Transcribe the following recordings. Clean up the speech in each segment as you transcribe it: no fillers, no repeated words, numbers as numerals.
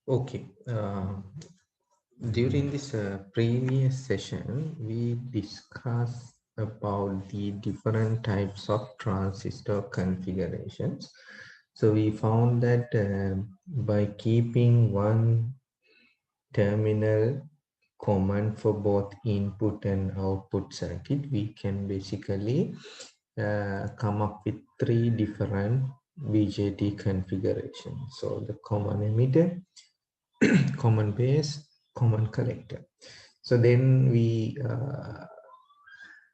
Okay. During this previous session, we discussed about the different types of transistor configurations. So we found that by keeping one terminal common for both input and output circuit, we can basically come up with three different BJT configurations. So the common emitter, common base, common collector. So then we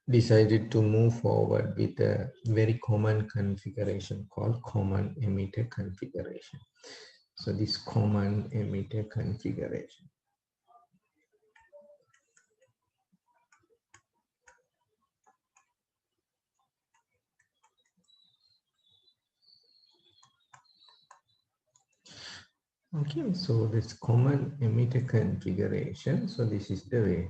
decided to move forward with a very common configuration called common emitter configuration. So this common emitter configuration. Okay, so this common emitter configuration. So this is the way.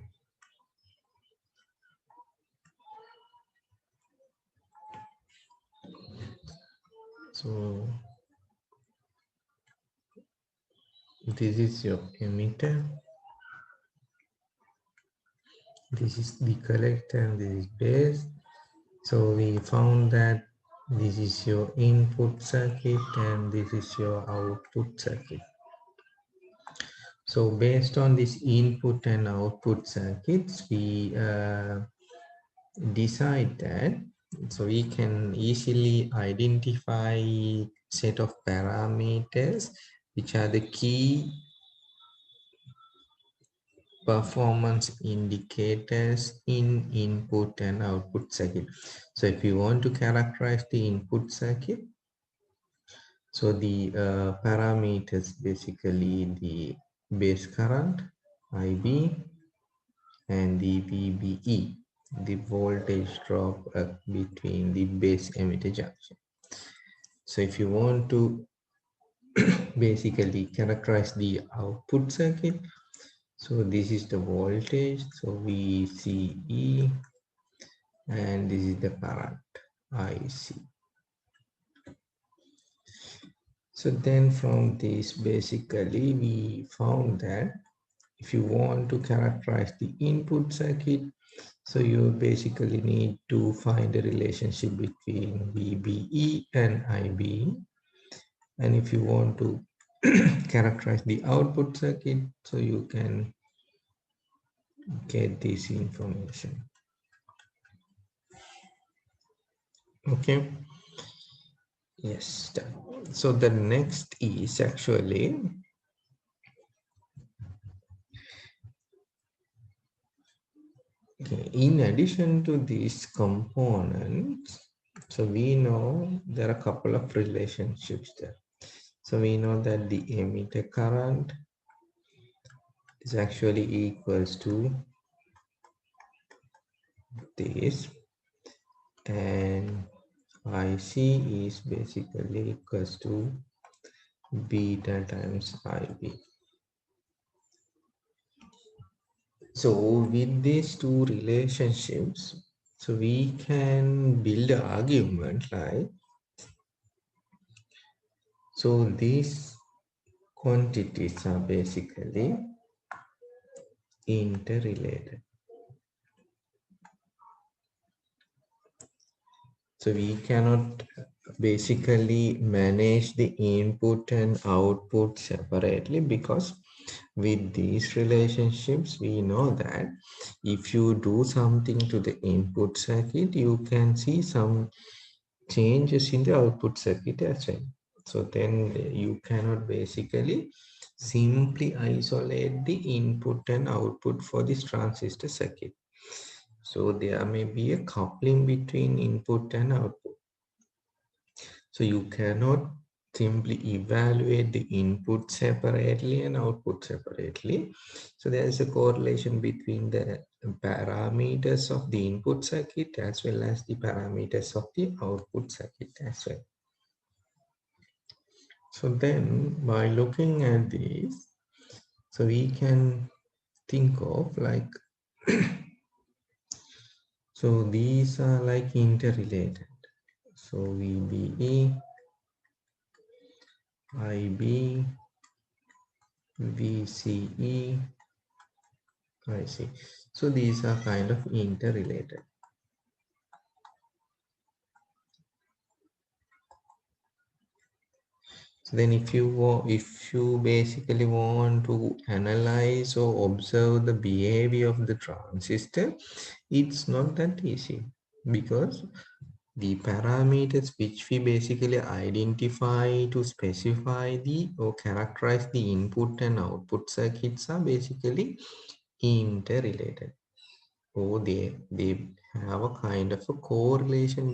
So this is your emitter. This is the collector and this is base. So we found that this is your input circuit and this is your output circuit. So based on this input and output circuits, we decide that so we can easily identify set of parameters which are the key performance indicators in input and output circuit. So if you want to characterize the input circuit, so the parameters basically the base current IB and the VBE, the voltage drop between the base emitter junction. So if you want to basically characterize the output circuit, so this is the voltage, so VCE, and this is the current IC. So then from this basically we found that if you want to characterize the input circuit, so you basically need to find a relationship between VBE and IB. And if you want to characterize the output circuit, so you can get this information. Okay. Yes. So the next is actually okay. In addition to these components, so we know there are a couple of relationships there. So we know that the emitter current is actually equals to this, and IC is basically equals to beta times IB. So with these two relationships, so we can build an argument like, so these quantities are basically interrelated. So we cannot basically manage the input and output separately, because with these relationships, we know that if you do something to the input circuit, you can see some changes in the output circuit as well. So then you cannot basically simply isolate the input and output for this transistor circuit. So there may be a coupling between input and output. So you cannot simply evaluate the input separately and output separately. So there is a correlation between the parameters of the input circuit as well as the parameters of the output circuit as well. So then by looking at this, so we can think of like, so these are like interrelated. So VBE, IB, VCE. I see. So these are kind of interrelated. So then if you basically want to analyze or observe the behavior of the transistor, it's not that easy, because the parameters which we basically identify to specify the or characterize the input and output circuits are basically interrelated, or they have a kind of a correlation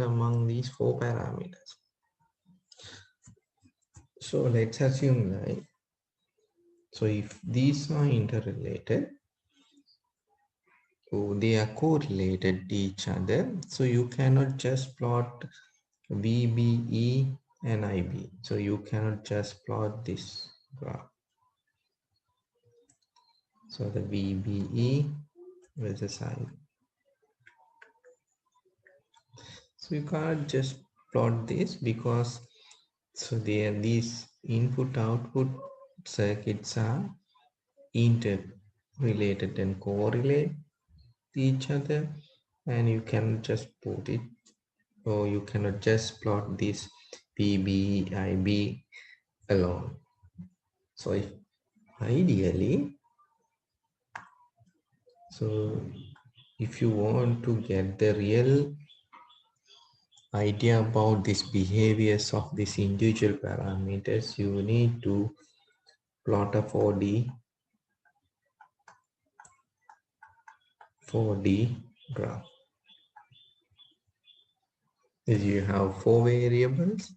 among these four parameters. So let's assume, like, so if these are interrelated, or they are correlated to each other, so you cannot just plot VBE and IB. So you cannot just plot this graph. So the VBE versus IB. So you can't just plot this, because so these input output circuits are interrelated and correlate each other, and you can just put it, or you cannot just plot this PB IB alone. So if ideally, so if you want to get the real idea about these behaviors of these individual parameters, you need to plot a 4D graph. If you have 4 variables,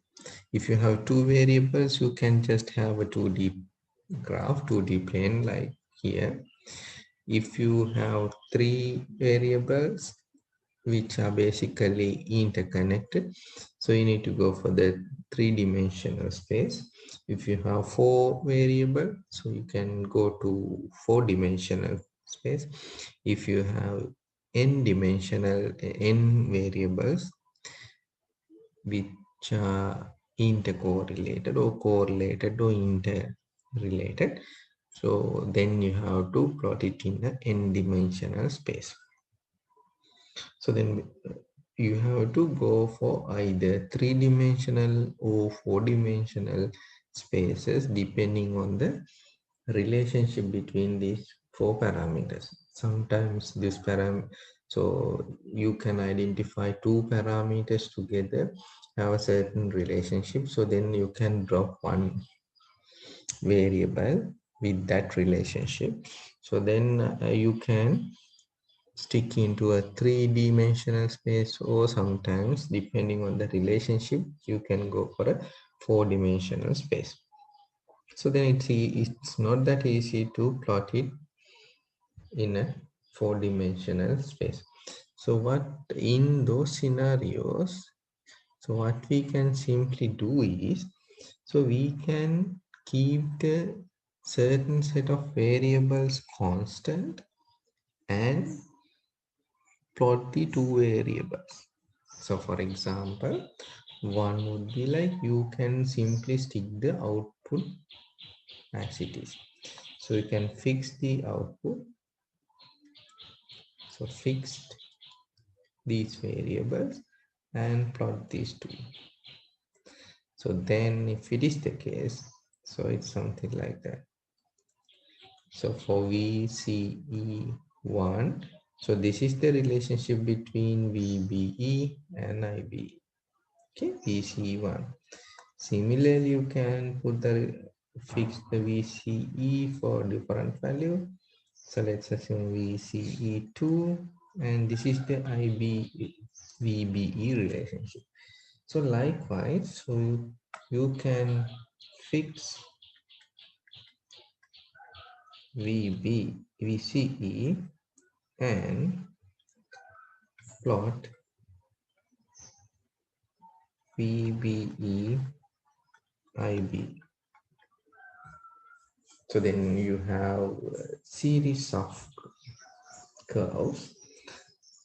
if you have 2 variables, you can just have a 2D graph, 2D plane like here. If you have 3 variables which are basically interconnected, so you need to go for the 3-dimensional space. If you have 4 variables, so you can go to 4-dimensional space. If you have n variables which are intercorrelated or correlated or interrelated, so then you have to plot it in the n-dimensional space. So then you have to go for either 3-dimensional or 4-dimensional spaces, depending on the relationship between these 4 parameters. Sometimes this so you can identify 2 parameters together have a certain relationship, so then you can drop one variable with that relationship, so then you can stick into a 3-dimensional space, or sometimes depending on the relationship you can go for a 4-dimensional space. So then it's not that easy to plot it in a 4-dimensional space. So what in those scenarios, so what we can simply do is, so we can keep the certain set of variables constant and plot the 2 variables. So for example, one would be like, you can simply stick the output as it is. So you can fix the output. So fixed these variables and plot these two. So then if it is the case, so it's something like that. So for VCE1, so this is the relationship between VBE and IBE. Okay, VCE1. Similarly, you can fix the VCE for different value. So let's assume VCE2, and this is the VBE relationship. So likewise, so you can fix VCE and plot VBE IB. So then you have a series of curves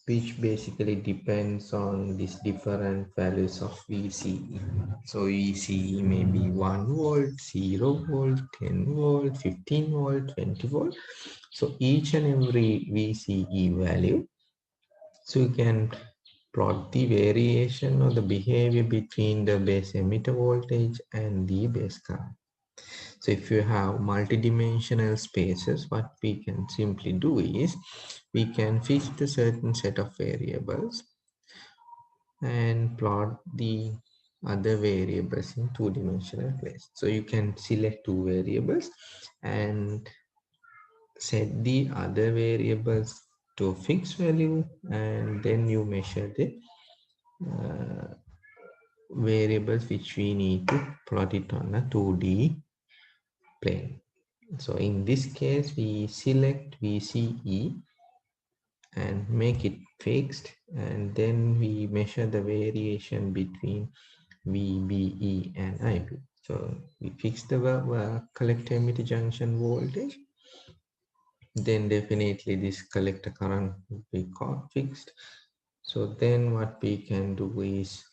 which basically depends on these different values of VCE. So VCE may be 1 volt, 0 volt, 10 volt, 15 volt, 20 volt. So each and every VCE value, so you can plot the variation or the behavior between the base emitter voltage and the base current. So if you have multidimensional spaces, what we can simply do is we can fix a certain set of variables and plot the other variables in two-dimensional place. So you can select two variables and set the other variables to a fixed value, and then you measure the uh, variables which we need to plot it on a 2D plane. So in this case, we select VCE and make it fixed, and then we measure the variation between VBE and IB. So we fix the collector emitter junction voltage, then definitely this collector current will be fixed. So then what we can do is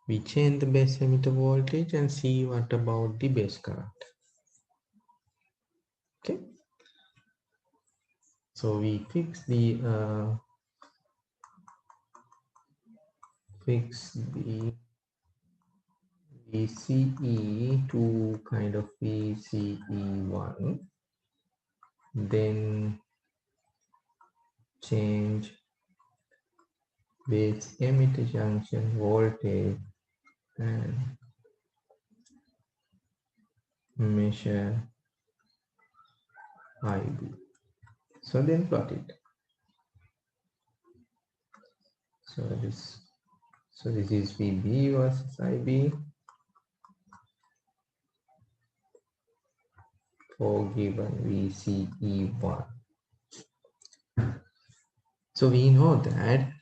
we change the base emitter voltage and see what about the base current. Okay, so we fix the VCE to kind of VCE1, then change base emitter junction voltage and measure IB. So then plot it. So this is VB versus IB for given VCE1. So we know that,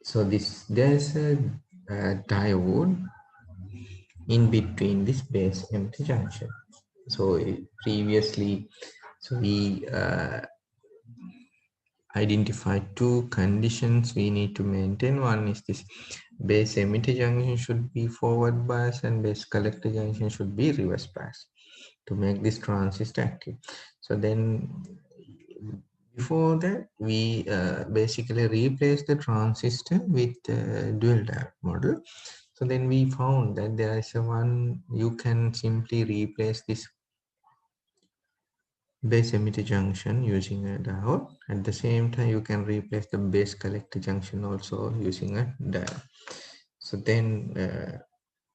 so there's a diode in between this base empty junction. So previously, so we identified two conditions we need to maintain. One is this base emitter junction should be forward bias and base collector junction should be reverse bias to make this transistor active. So then before that, we basically replaced the transistor with dual diode model. So then we found that there is a one, you can simply replace this base emitter junction using a diode. At the same time, you can replace the base collector junction also using a diode. So then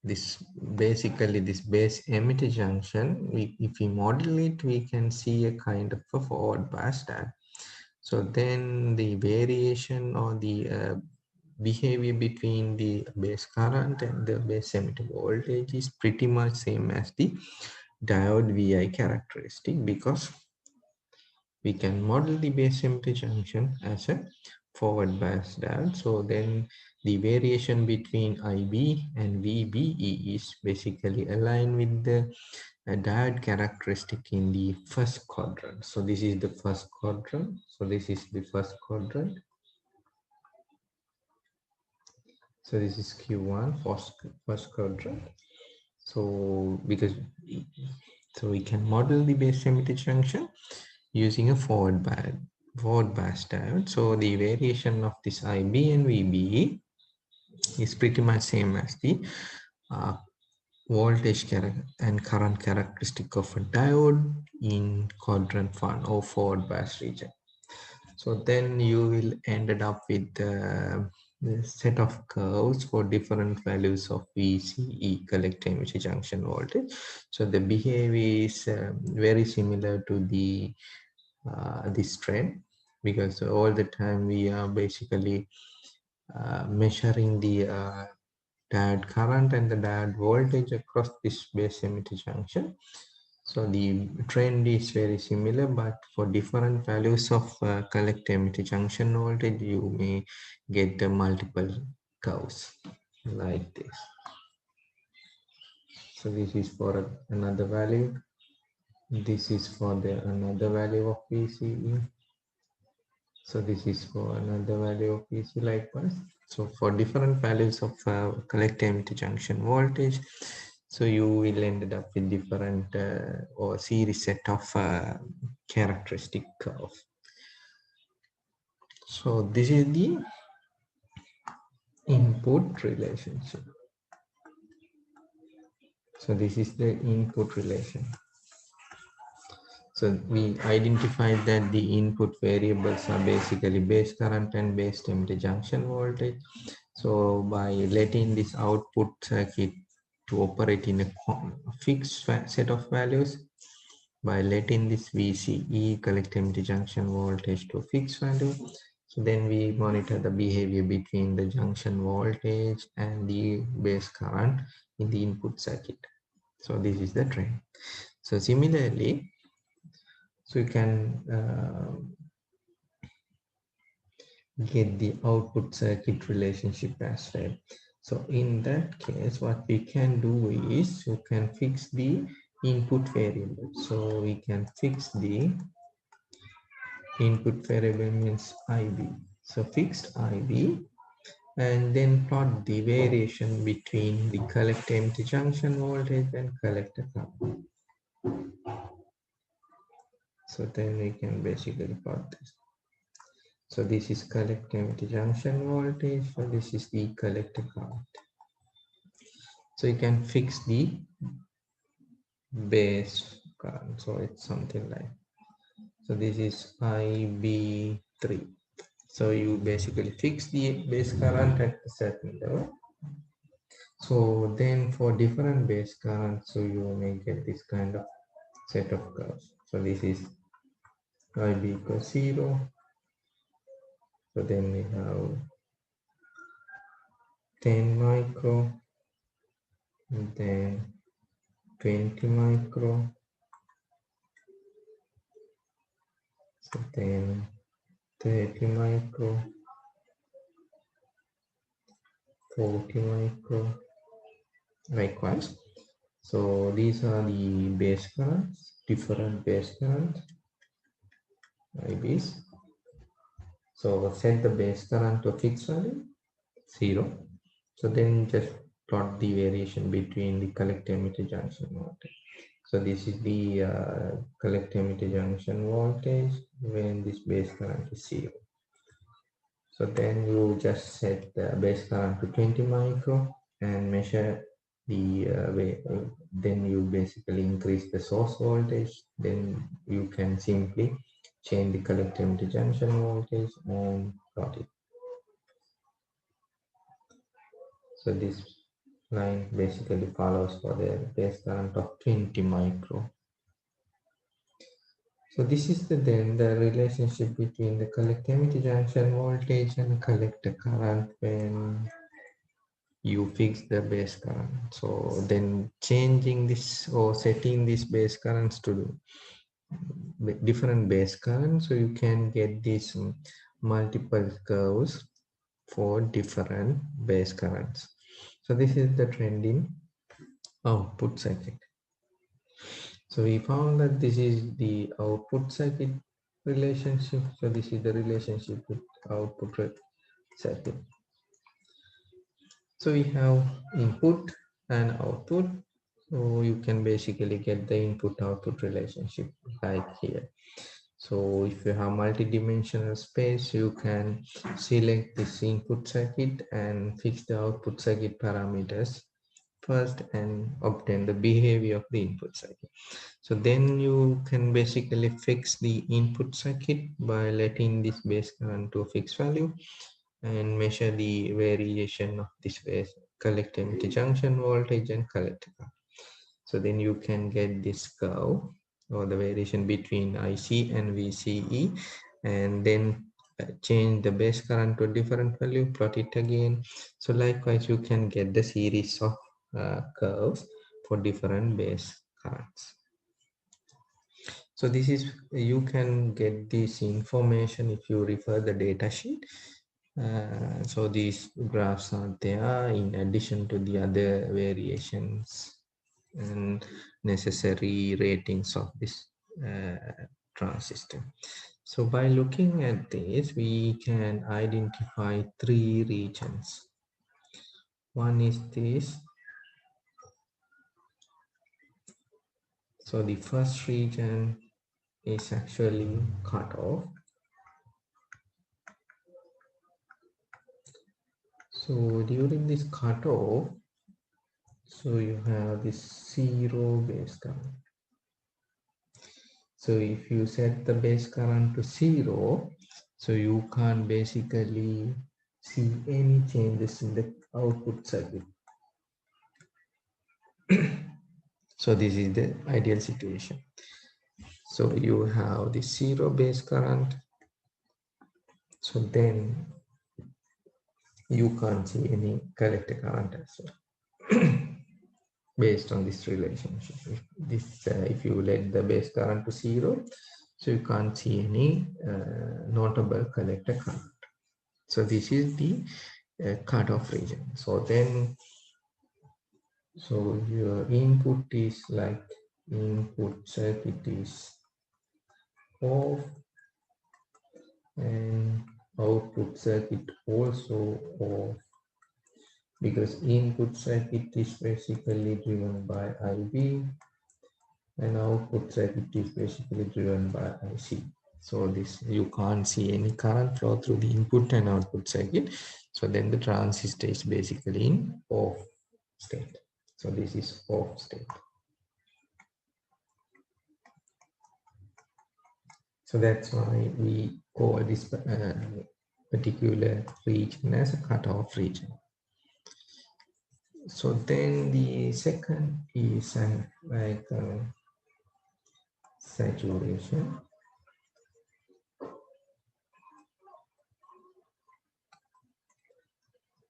this basically this base emitter junction, if we model it, we can see a kind of a forward bias diode. So then the variation or the behavior between the base current and the base emitter voltage is pretty much same as the diode VI characteristic, because we can model the base emitter junction as a forward bias diode. So then the variation between IB and VBE is basically aligned with the diode characteristic in the first quadrant. So this is the first quadrant. So this is the first quadrant. So this is Q1 first quadrant. So because we can model the base emitter junction using a forward bias diode. So the variation of this IB and VBE is pretty much same as the voltage and current characteristic of a diode in quadrant 1 or forward bias region. So then you will ended up with the set of curves for different values of VCE collector emitter junction voltage. So the behavior is very similar to the this trend, because all the time we are basically measuring the diode current and the diode voltage across this base emitter junction. So the trend is very similar, but for different values of collector emitter junction voltage, you may get multiple curves like this. So this is for another value. This is for the another value of VCE. So this is for another value of PC likewise. So for different values of collector-emitter junction voltage, so you will end up with different or series set of characteristic curve. So this is the input relationship. So this is the input relation. So we identified that the input variables are basically base current and base temperature junction voltage. So by letting this output circuit to operate in a fixed set of values, by letting this VCE collector emitter junction voltage to a fixed value, so then we monitor the behavior between the junction voltage and the base current in the input circuit. So this is the trend. So similarly, so you can get the output circuit relationship as well. So in that case, what we can do is you can fix the input variable. So we can fix the input variable means IB. So fixed IB, and then plot the variation between the collector empty junction voltage and collector current. So then we can basically plot this. So this is collector empty junction voltage. So this is the collector current. So you can fix the base current. So it's something like, so this is IB3. So you basically fix the base current at a certain level. So then for different base currents, so you may get this kind of set of curves. So this is IB equals 0. So then we have 10 micro, and then 20 micro, so then 30 micro, 40 micro, likewise. So these are the base currents, different base currents, IBs. So set the base current to a fixed value, 0. So then just plot the variation between the collector emitter junction voltage. So this is the collector emitter junction voltage when this base current is 0. So then you just set the base current to 20 micro and measure the then you basically increase the source voltage. Then you can simply change the collector emitter junction voltage and plot it. So this line basically follows for the base current of 20 micro. So this is then the relationship between the collector emitter junction voltage and collector current when you fix the base current. So then changing this or setting these base currents to different base currents, so you can get these multiple curves for different base currents. So this is the trend in output circuit. So we found that this is the output circuit relationship. So this is the relationship with output circuit. So we have input and output. So you can basically get the input output relationship like here. So if you have multi-dimensional space, you can select this input circuit and fix the output circuit parameters first and obtain the behavior of the input circuit. So then you can basically fix the input circuit by letting this base current to a fixed value and measure the variation of this base collector emitter junction voltage and collector current. So then you can get this curve or the variation between IC and VCE, and then change the base current to a different value, plot it again. So likewise, you can get the series of curves for different base currents. So this is, you can get this information if you refer the data sheet. So these graphs are there in addition to the other variations and necessary ratings of this transistor. So by looking at this, we can identify three regions. One is this. So the first region is actually cut off. So during this cutoff, so you have this zero base current. So if you set the base current to zero, so you can't basically see any changes in the output circuit. So this is the ideal situation. So you have the zero base current. So then you can't see any collector current as well. Based on this relationship, if you let the base current to zero, so you can't see any notable collector current. So this is the cutoff region. So then, so your input is like input circuit is off and output circuit also off, because input circuit is basically driven by IB and output circuit is basically driven by IC. So this, you can't see any current flow through the input and output circuit. So then the transistor is basically in off state. So this is off state. So that's why we call this particular region as a cutoff region. So then the second is like saturation.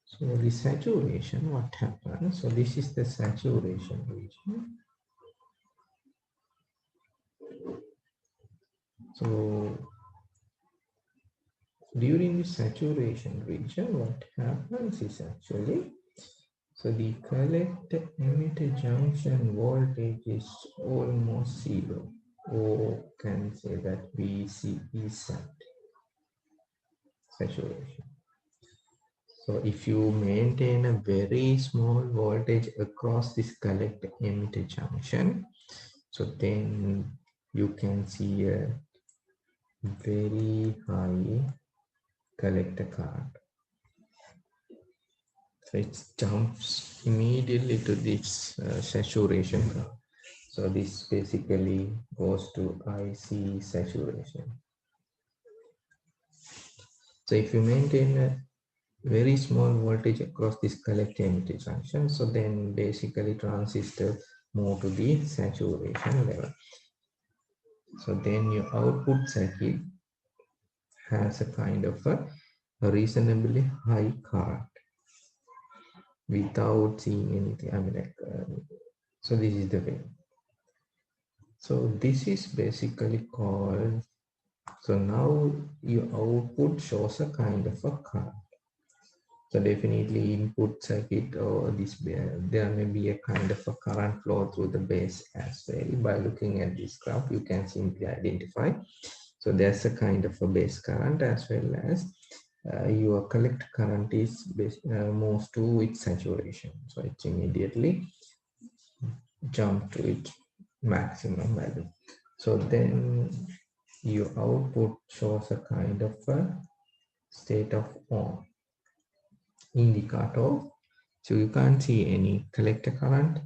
So the saturation, what happens? So this is the saturation region. So during the saturation region, what happens is actually, so the collector emitter junction voltage is almost zero, or can say that VC is saturation. So if you maintain a very small voltage across this collector emitter junction, so then you can see a very high collector current. So it jumps immediately to this saturation curve. So this basically goes to IC saturation. So if you maintain a very small voltage across this collector emitter junction, so then basically transistor move to the saturation level. So then your output circuit has a kind of a reasonably high current without seeing anything. I mean, like, so this is the way. So this is basically called, so now your output shows a kind of a current. So definitely input circuit or this, there may be a kind of a current flow through the base as well. By looking at this graph, you can simply identify. So there's a kind of a base current as well as your collector current is moves to its saturation. So it's immediately jump to its maximum value. So then your output shows a kind of a state of on in the cutoff. So you can't see any collector current,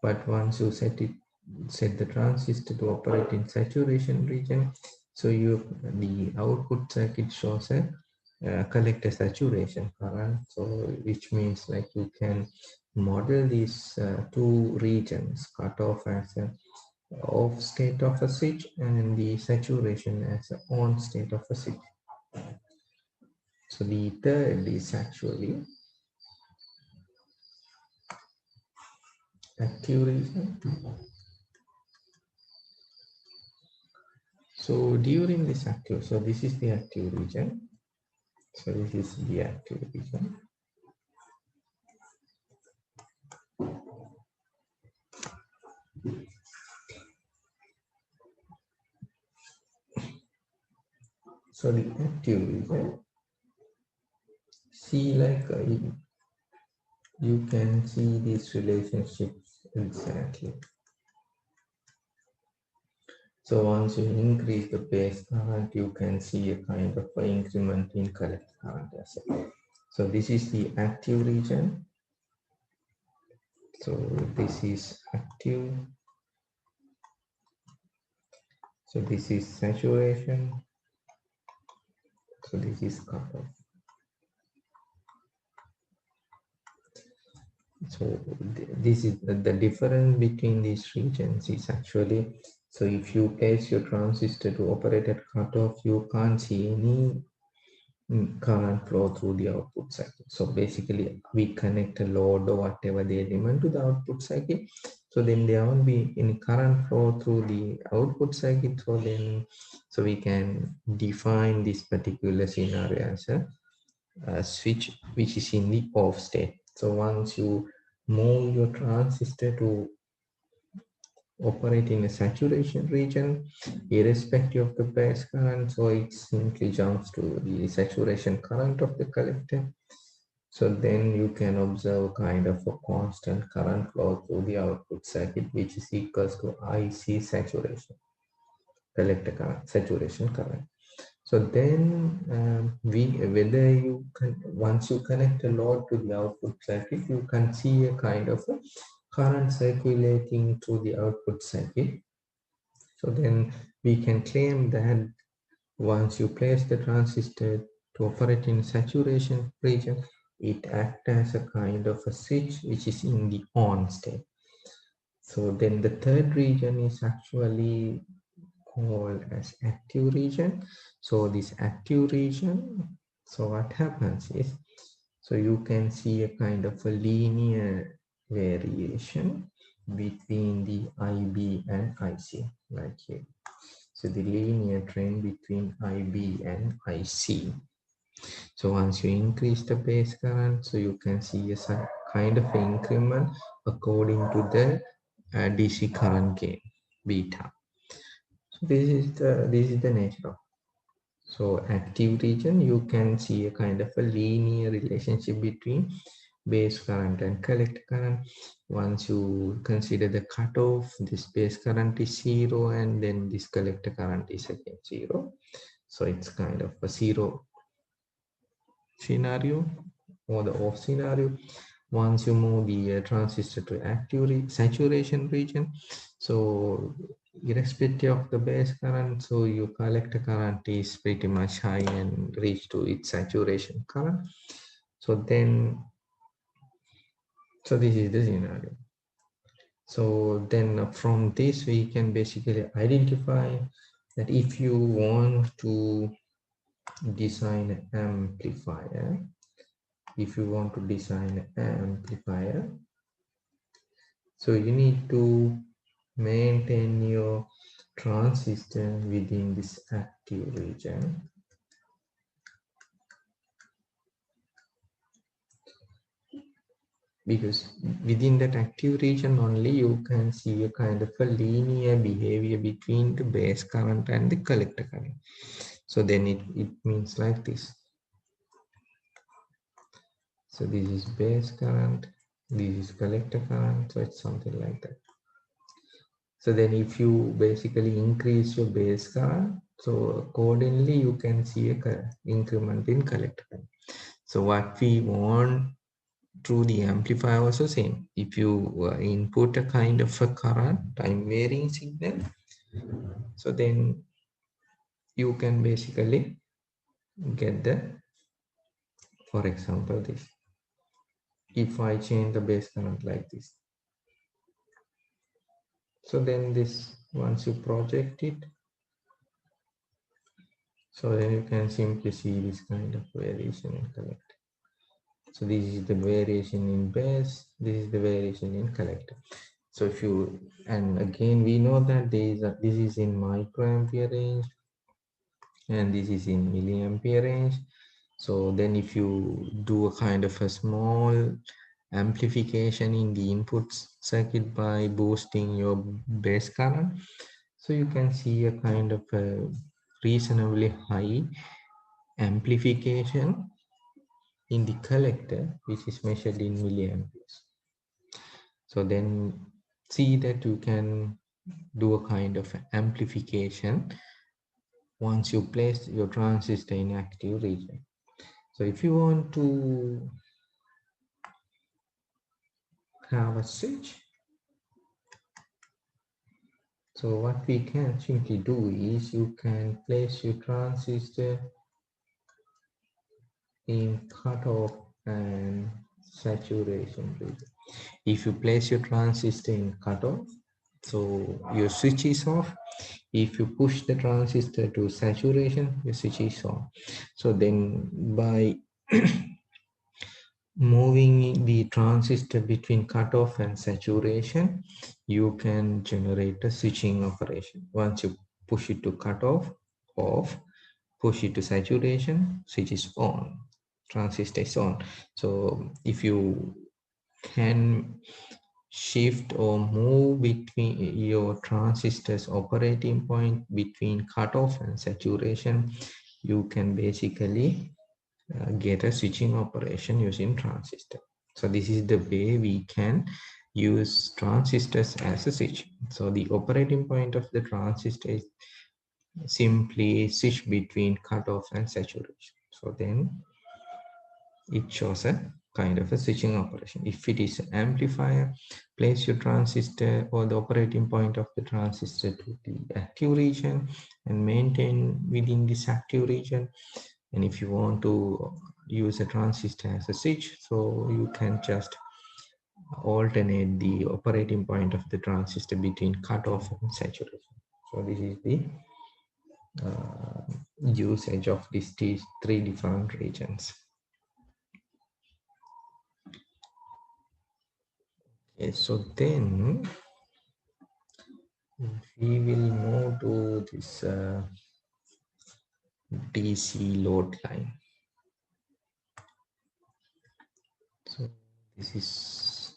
but once you set the transistor to operate in saturation region, so the output circuit shows a collector saturation current. So which means like you can model these two regions, cutoff as a off state of a switch and the saturation as a on state of a switch. So the third is actually active region. So during this active, so this is the active region. So this is the active region. So the active region, see like you can see these relationships exactly. So once you increase the base current, you can see a kind of an increment in collector current as well. So this is the active region. So this is active. So this is saturation. So this is cutoff. So this is the difference between these regions is actually, so if you place your transistor to operate at cutoff, you can't see any current flow through the output circuit. So basically we connect a load or whatever the element to the output circuit. So then there won't be any current flow through the output circuit. So we can define this particular scenario as a switch which is in the off state. So once you move your transistor to operate in a saturation region, irrespective of the base current, so it simply jumps to the saturation current of the collector. So then you can observe kind of a constant current flow through the output circuit, which is equals to IC saturation, collector current, saturation current. So then whether you can, once you connect a load to the output circuit, you can see a kind of a current circulating through the output circuit. So then we can claim that once you place the transistor to operate in saturation region, it acts as a kind of a switch which is in the on state. So then the third region is actually called as active region. So this active region, so what happens is, so you can see a kind of a linear variation between the IB and IC, like here. So the linear trend between IB and IC. So once you increase the base current, so you can see a kind of increment according to the DC current gain, beta. So this is the nature of. So active region, you can see a kind of a linear relationship between base current and collector current. Once you consider the cutoff, this base current is 0 and then this collector current is again 0. So it's kind of a 0 scenario or the off scenario. Once you move the transistor to active saturation region, so irrespective of the base current, so your collector current is pretty much high and reach to its saturation current. So this is the scenario. So then from this we can basically identify that if you want to design an amplifier, so you need to maintain your transistor within this active region. Because within that active region only you can see a kind of a linear behavior between the base current and the collector current. So then it means like this. So this is base current, this is collector current, so it's something like that. So then if you basically increase your base current, so accordingly you can see a increment in collector current. So what we want through the amplifier also same. If you input a kind of a current time varying signal, so then you can basically get the, for example, this. If I change the base current like this, so then this, once you project it, so then you can simply see this kind of variation in collector. So this is the variation in base, this is the variation in collector. So if you, and again we know that this is in microampere range and this is in milliampere range. So then if you do a kind of a small amplification in the input circuit by boosting your base current, so you can see a kind of a reasonably high amplification in the collector, which is measured in milliamperes. So then see that you can do a kind of amplification once you place your transistor in active region. So if you want to have a switch, so what we can simply do is you can place your transistor in cutoff and saturation region. If you place your transistor in cutoff, so your switch is off. If you push the transistor to saturation, your switch is on. So then by moving the transistor between cutoff and saturation, you can generate a switching operation. Once you push it to cutoff, off, push it to saturation, switch is on, transistor is on. So if you can shift or move between your transistor's operating point between cutoff and saturation, you can basically get a switching operation using transistor. So this is the way we can use transistors as a switch. So the operating point of the transistor is simply switch between cutoff and saturation. So then it shows a kind of a switching operation. If it is an amplifier, place your transistor or the operating point of the transistor to the active region and maintain within this active region. And if you want to use a transistor as a switch, so you can just alternate the operating point of the transistor between cutoff and saturation. So this is the usage of these three different regions. Okay, so then we will move to this DC load line. So this is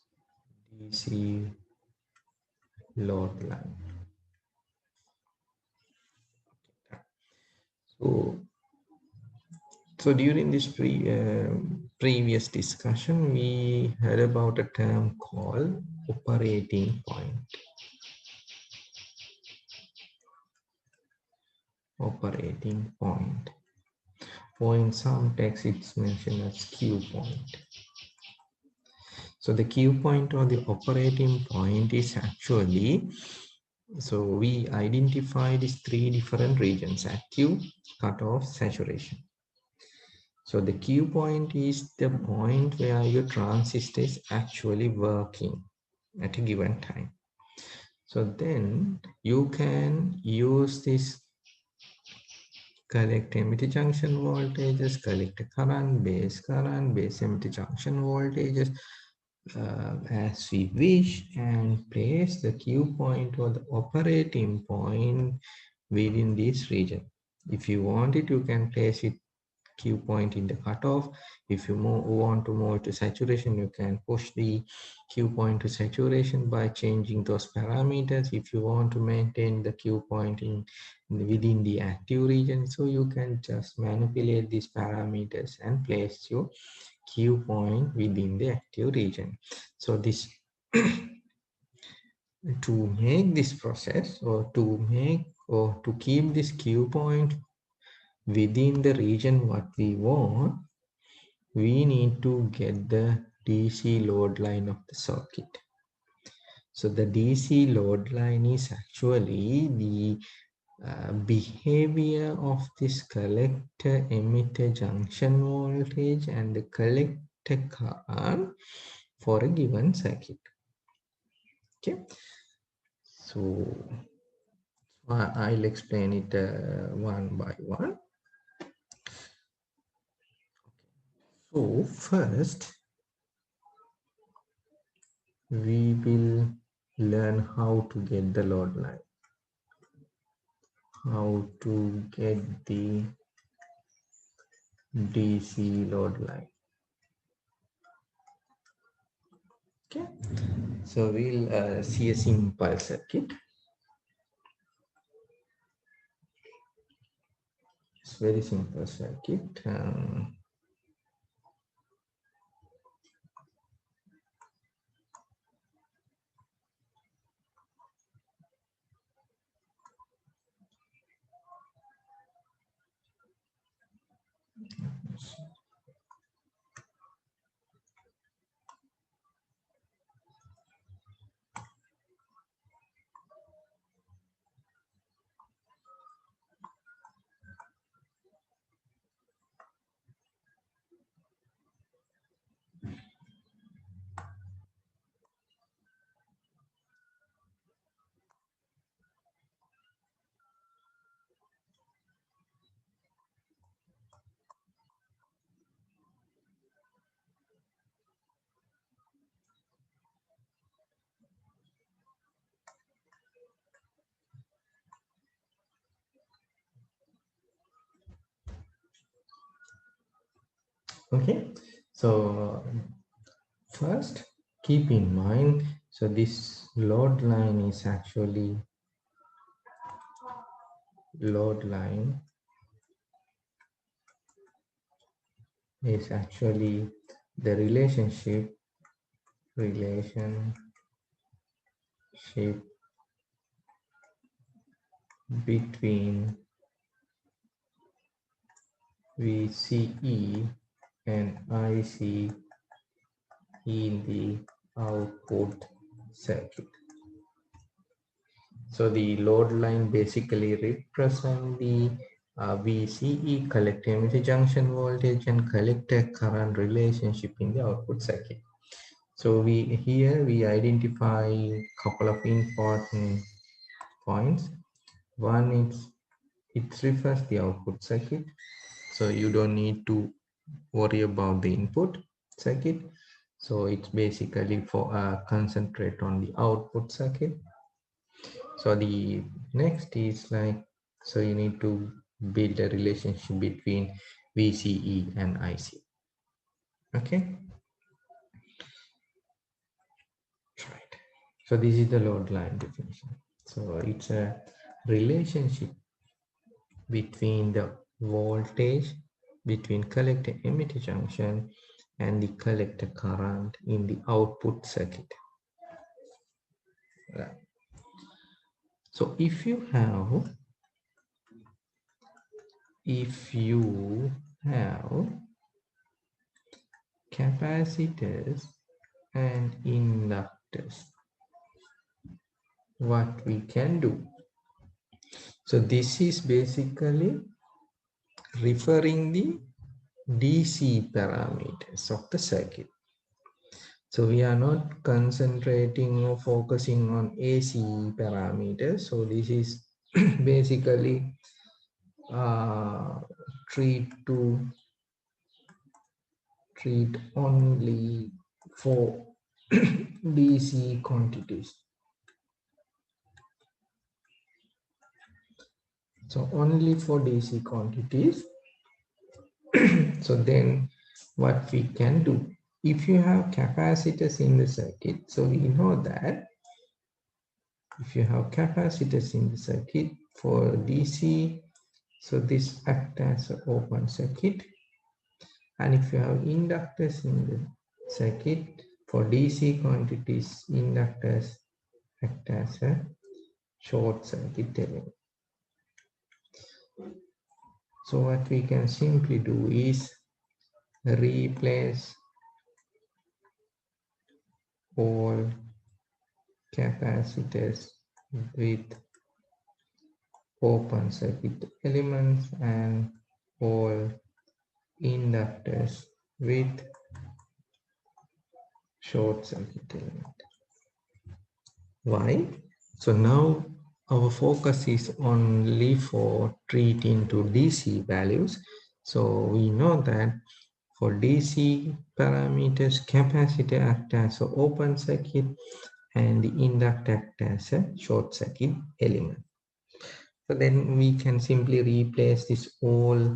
DC load line. So during this previous discussion, we heard about a term called operating point. Operating point. Or in some texts, it's mentioned as Q point. So the Q point or the operating point is actually, so we identify these three different regions: active, cutoff, saturation. So the Q point is the point where your transistor is actually working at a given time. So then you can use this collect emitter junction voltages, collector current, base emitter junction voltages as we wish, and place the Q point or the operating point within this region. If you want it, you can place it Q point in the cutoff. If you want to move to saturation, you can push the Q point to saturation by changing those parameters. If you want to maintain the Q point within the active region, so you can just manipulate these parameters and place your Q point within the active region. So this to make this process or to keep this Q point within the region what we want, we need to get the DC load line of the circuit. So the DC load line is actually the behavior of this collector emitter junction voltage and the collector current for a given circuit. Okay, so I'll explain it one by one. So first, we will learn how to get the load line, how to get the DC load line. Okay, so we'll see a simple circuit. It's very simple circuit. Okay, so first keep in mind, so this load line is actually the relationship between VCE and IC in the output circuit. So the load line basically represent the VCE, collector emitter junction voltage, and collector current relationship in the output circuit. So we identify a couple of important points. One is it refers the output circuit, so you don't need to worry about the input circuit. So it's basically for concentrate on the output circuit. So the next is like, so you need to build a relationship between VCE and IC. Okay, right. So this is the load line definition. So it's a relationship between the voltage between collector emitter junction and the collector current in the output circuit. Right. So if you have capacitors and inductors, what we can do? So this is basically referring the DC parameters of the circuit. So we are not concentrating or focusing on AC parameters. So this is basically treat only for DC quantities. So only for DC quantities. So then what we can do, if you have capacitors in the circuit, so we know that if you have capacitors in the circuit for DC, so this acts as an open circuit. And if you have inductors in the circuit for DC quantities, inductors act as a short circuit element. So what we can simply do is replace all capacitors with open circuit elements and all inductors with short circuit element. Why? So now our focus is only for treating to DC values. So we know that for DC parameters, capacitor act as an open circuit and the inductor act as a short circuit element. So then we can simply replace this all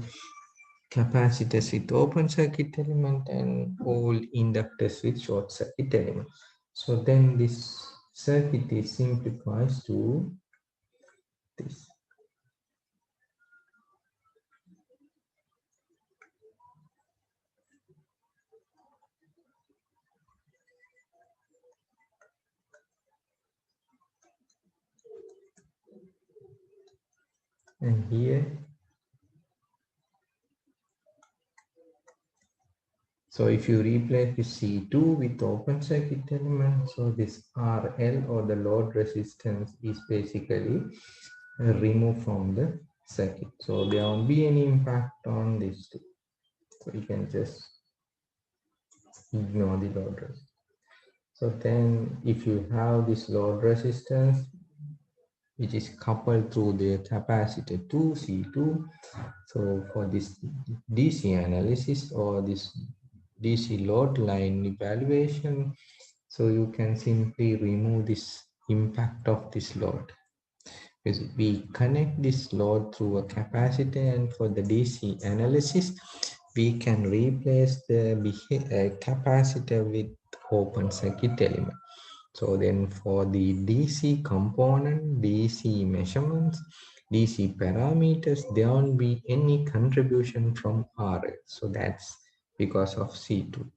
capacitors with open circuit element and all inductors with short circuit element. So then this circuit is simplifies to this. And here, so if you replace the C2 with open circuit element, so this RL or the load resistance is basically removed from the circuit. So there won't be any impact on this two. So you can just ignore the load resistance. So then if you have this load resistance, which is coupled through the capacitor 2C2, so for this DC analysis or this DC load line evaluation, so you can simply remove this impact of this load. Because we connect this load through a capacitor, and for the DC analysis, we can replace the capacitor with open circuit element. So then for the DC component, DC measurements, DC parameters, there won't be any contribution from RL. So that's because of C2.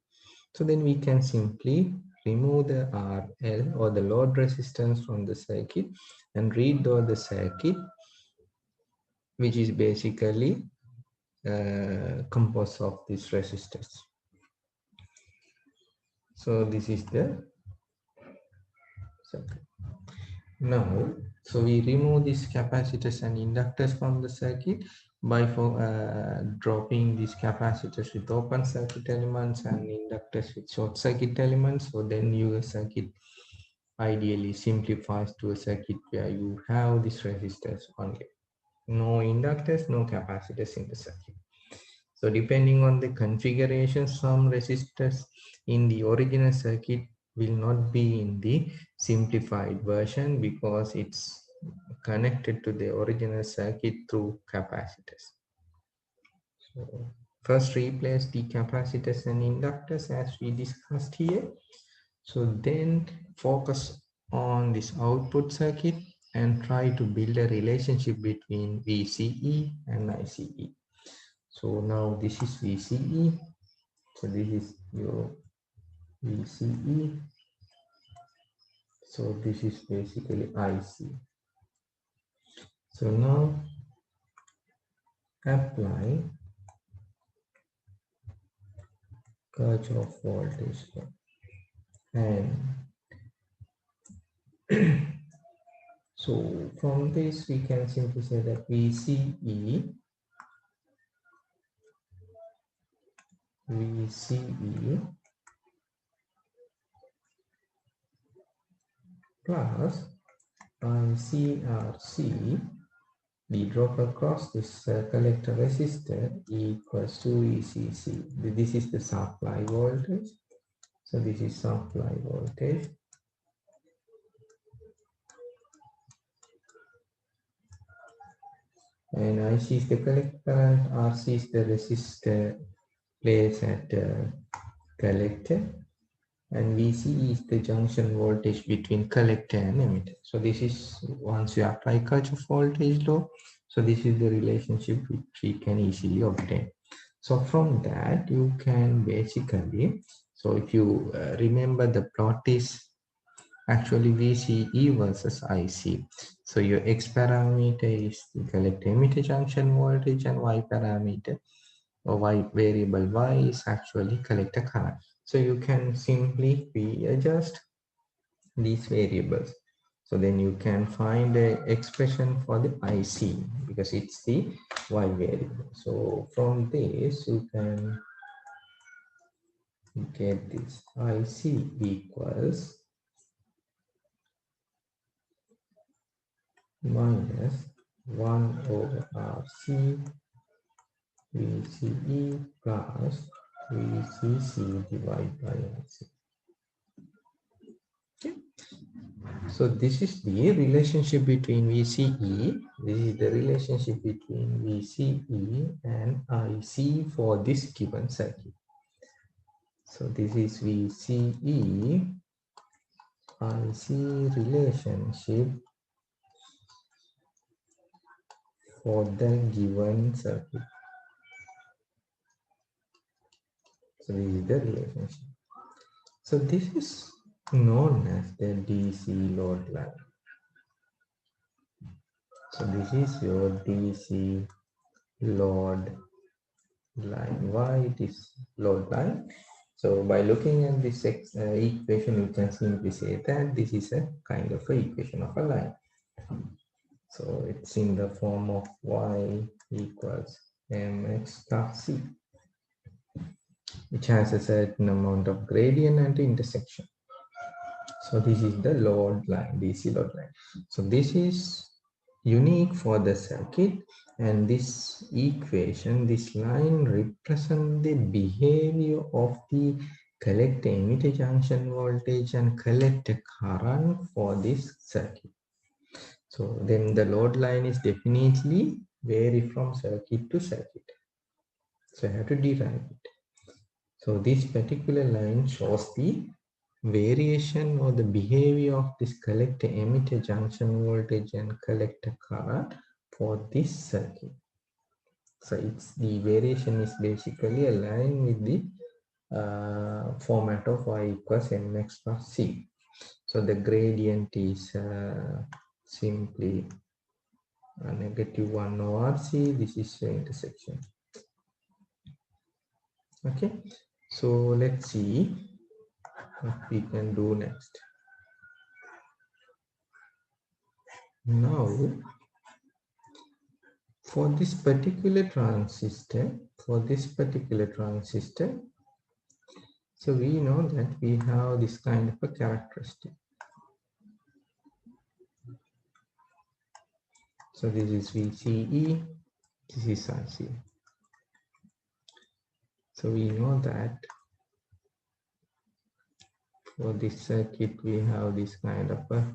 So then we can simply remove the RL or the load resistance from the circuit and read all the circuit, which is basically composed of these resistors. So this is the circuit. Now, so we remove these capacitors and inductors from the circuit by dropping these capacitors with open circuit elements and inductors with short circuit elements. So then your circuit ideally simplifies to a circuit where you have these resistors only. No inductors, no capacitors in the circuit. So depending on the configuration, some resistors in the original circuit will not be in the simplified version because it's connected to the original circuit through capacitors. So first replace the capacitors and inductors as we discussed here. So then focus on this output circuit and try to build a relationship between VCE and ICE. So now this is VCE. So this is your VCE. So this is basically IC. So now apply Kirchhoff voltage law. And so from this we can simply say that VCE plus ICRC, the drop across this collector resistor equals to VCC. This is the supply voltage. So this is supply voltage. And IC is the collector current, RC is the resistor placed at the collector, and VCE is the junction voltage between collector and emitter. So this is once you apply Kirchhoff voltage law, so this is the relationship which we can easily obtain. So from that you can basically, so if you remember, the plot is actually VCE versus IC. So your X parameter is the collector emitter junction voltage, and Y parameter or Y variable Y is actually collector current. So you can simply readjust these variables. So then you can find an expression for the IC because it's the Y variable. So from this you can get this IC equals minus 1 over RC VCE plus VCC divided by RC. Okay. So this is the relationship between VCE. This is the relationship between VCE and IC for this given circuit. So this is VCE IC relationship for the given circuit. So this is the relationship. So this is known as the DC load line. So this is your DC load line. Why it is load line? So by looking at this equation, you can simply say that this is a kind of a equation of a line. So it's in the form of y equals mx plus c, which has a certain amount of gradient and intersection. So this is the load line, DC load line. So this is unique for the circuit, and this equation, this line represents the behavior of the collector emitter junction voltage and collector current for this circuit. So then the load line is definitely vary from circuit to circuit. So I have to derive it. So this particular line shows the variation or the behavior of this collector emitter junction voltage and collector current for this circuit. So it's the variation is basically aligned with the format of y equals mx plus c. So the gradient is simply a -1 over c. This is the intersection. Okay, so let's see what we can do next. Now, for this particular transistor, so we know that we have this kind of a characteristic. So this is VCE, this is IC. So we know that for this circuit we have this kind of a,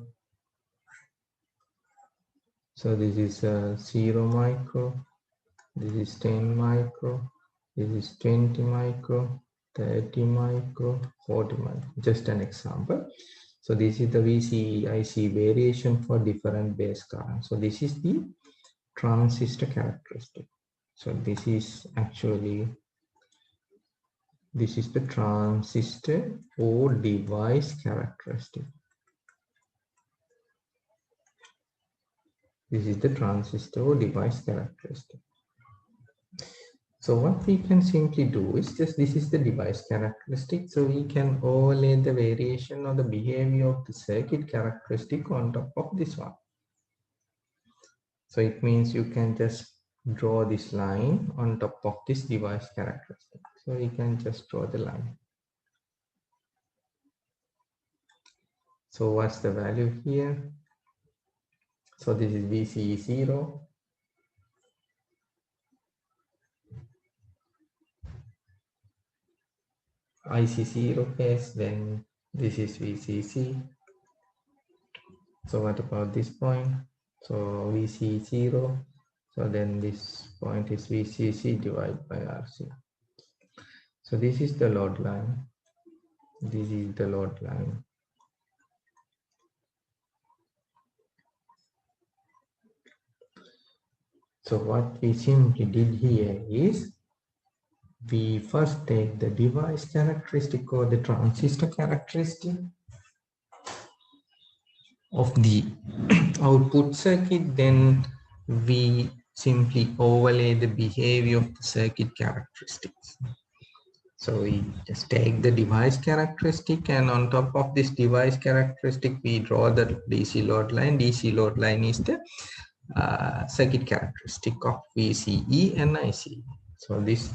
so this is 0 micro, this is 10 micro, this is 20 micro, 30 micro, 40 micro, just an example. So this is the VCE IC variation for different base current. So this is the transistor characteristic. So this is actually, this is the transistor or device characteristic. This is the transistor or device characteristic. So what we can simply do is just, this is the device characteristic. So we can overlay the variation or the behavior of the circuit characteristic on top of this one. So it means you can just draw this line on top of this device characteristic. So we can just draw the line. So what's the value here? So this is VCE 0. IC 0 case, then this is VCC. So what about this point? So VC 0. So then this point is VCC divided by RC. So this is the load line. This is the load line. So what we simply did here is we first take the device characteristic or the transistor characteristic of the output circuit, then we simply overlay the behavior of the circuit characteristics. So we just take the device characteristic, and on top of this device characteristic we draw the DC load line. DC load line is the circuit characteristic of VCE and IC. So this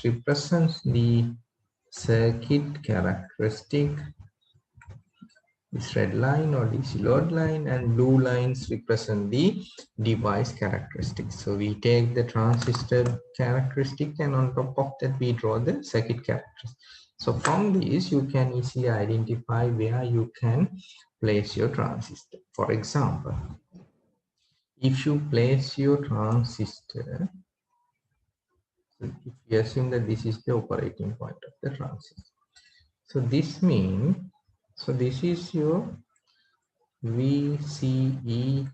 represents the circuit characteristic, this red line or DC load line, and blue lines represent the device characteristics. So we take the transistor characteristic, and on top of that we draw the circuit characteristics. So from these you can easily identify where you can place your transistor. For example, if you place your transistor, if you assume that this is the operating point of the transistor, so this means, so this is your VCEQ,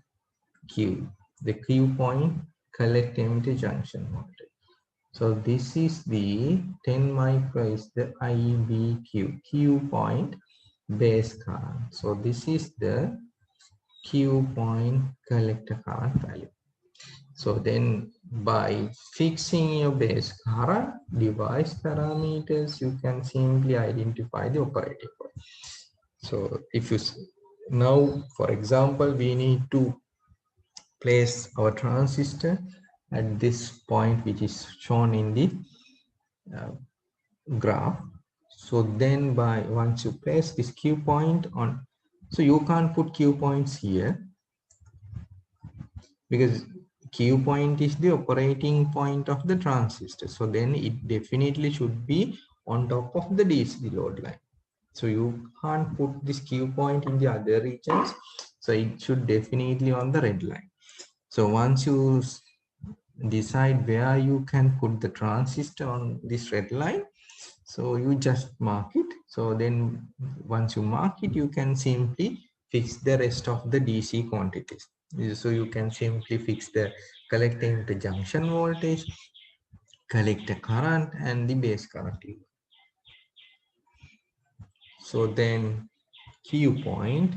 the Q point, collector emitter junction voltage. So this is the 10 micro is the IBQ, Q point base current. So this is the Q point collector current value. So then by fixing your base current device parameters, you can simply identify the operating point. So if you now, for example, we need to place our transistor at this point, which is shown in the uh, graph. So then by once you place this Q point on, so you can't put Q points here because Q point is the operating point of the transistor. So then it definitely should be on top of the DC load line. So you can't put this Q point in the other regions. So it should definitely on the red line. So once you decide where you can put the transistor on this red line, so you just mark it. So then once you mark it, you can simply fix the rest of the DC quantities. So you can simply fix the collector interjunction voltage, collector current, and the base current. So then Q point,